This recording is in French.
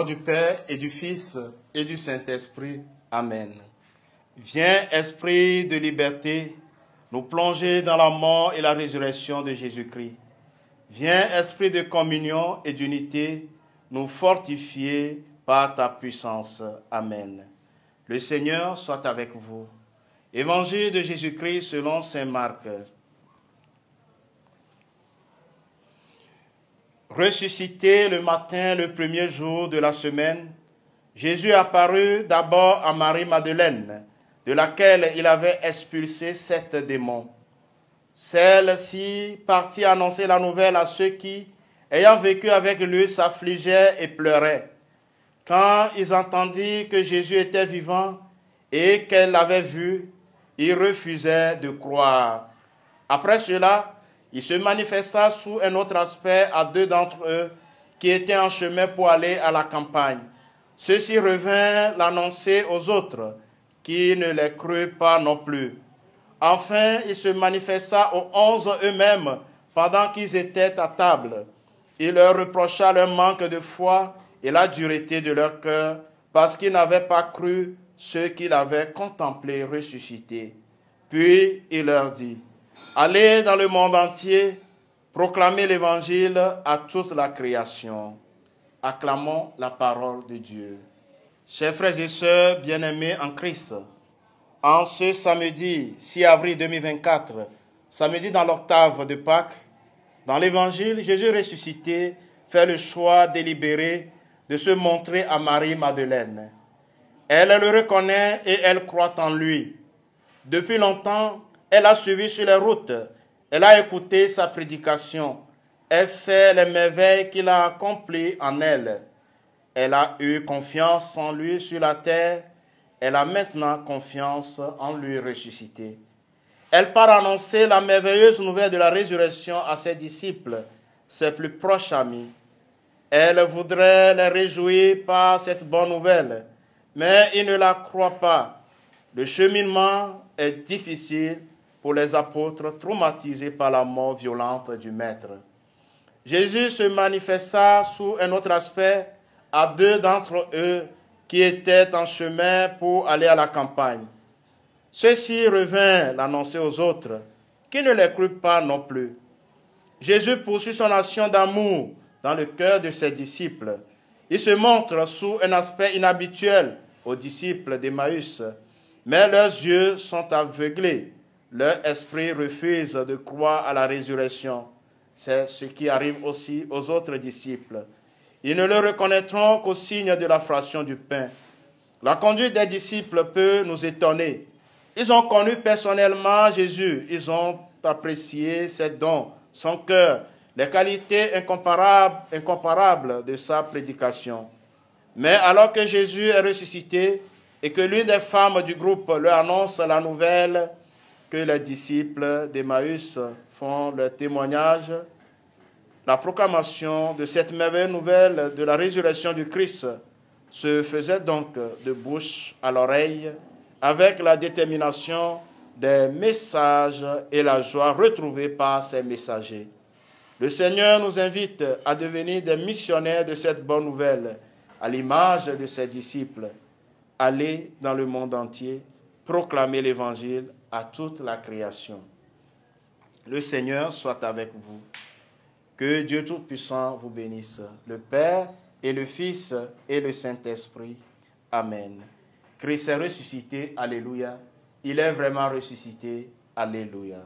nom du Père et du Fils et du Saint-Esprit. Amen. Viens, Esprit de liberté, nous plonger dans la mort et la résurrection de Jésus-Christ. Viens, Esprit de communion et d'unité, nous fortifier par ta puissance. Amen. Le Seigneur soit avec vous. Évangile de Jésus-Christ selon saint Marc. Ressuscité le matin, le premier jour de la semaine, Jésus apparut d'abord à Marie-Madeleine, de laquelle il avait expulsé 7 démons. Celle-ci partit annoncer la nouvelle à ceux qui, ayant vécu avec lui, s'affligeaient et pleuraient. Quand ils entendirent que Jésus était vivant et qu'elle l'avait vu, ils refusaient de croire. Après cela, il se manifesta sous un autre aspect à 2 d'entre eux qui étaient en chemin pour aller à la campagne. Ceux-ci revinrent l'annoncer aux autres, qui ne les crurent pas non plus. Enfin, il se manifesta aux 11 eux-mêmes pendant qu'ils étaient à table. Il leur reprocha leur manque de foi et la dureté de leur cœur, parce qu'ils n'avaient pas cru ceux qu'il avait contemplés ressuscités. Puis il leur dit: allez dans le monde entier, proclamez l'évangile à toute la création. Acclamons la parole de Dieu. Chers frères et sœurs bien-aimés en Christ, en ce samedi 6 avril 2024, samedi dans l'octave de Pâques, dans l'évangile, Jésus ressuscité fait le choix délibéré de se montrer à Marie-Madeleine. Elle le reconnaît et elle croit en lui. Depuis longtemps, elle a suivi sur les routes. Elle a écouté sa prédication. Elle sait les merveilles qu'il a accomplies en elle. Elle a eu confiance en lui sur la terre. Elle a maintenant confiance en lui ressuscité. Elle part annoncer la merveilleuse nouvelle de la résurrection à ses disciples, ses plus proches amis. Elle voudrait les réjouir par cette bonne nouvelle, mais ils ne la croient pas. Le cheminement est difficile pour les apôtres traumatisés par la mort violente du Maître. Jésus se manifesta sous un autre aspect à 2 d'entre eux qui étaient en chemin pour aller à la campagne. Ceux-ci revinrent l'annoncer aux autres, qui ne les crurent pas non plus. Jésus poursuit son action d'amour dans le cœur de ses disciples. Il se montre sous un aspect inhabituel aux disciples d'Emmaüs, mais leurs yeux sont aveuglés. Leur esprit refuse de croire à la résurrection. C'est ce qui arrive aussi aux autres disciples. Ils ne le reconnaîtront qu'au signe de la fraction du pain. La conduite des disciples peut nous étonner. Ils ont connu personnellement Jésus. Ils ont apprécié ses dons, son cœur, les qualités incomparables de sa prédication. Mais alors que Jésus est ressuscité et que l'une des femmes du groupe leur annonce la nouvelle, que les disciples d'Emmaüs font leur témoignage, la proclamation de cette merveilleuse nouvelle de la résurrection du Christ se faisait donc de bouche à l'oreille avec la détermination des messages et la joie retrouvée par ces messagers. Le Seigneur nous invite à devenir des missionnaires de cette bonne nouvelle, à l'image de ses disciples. Allez dans le monde entier, proclamer l'Évangile à toute la création. Le Seigneur soit avec vous. Que Dieu Tout-Puissant vous bénisse, le Père et le Fils et le Saint-Esprit. Amen. Christ est ressuscité, alléluia. Il est vraiment ressuscité, alléluia.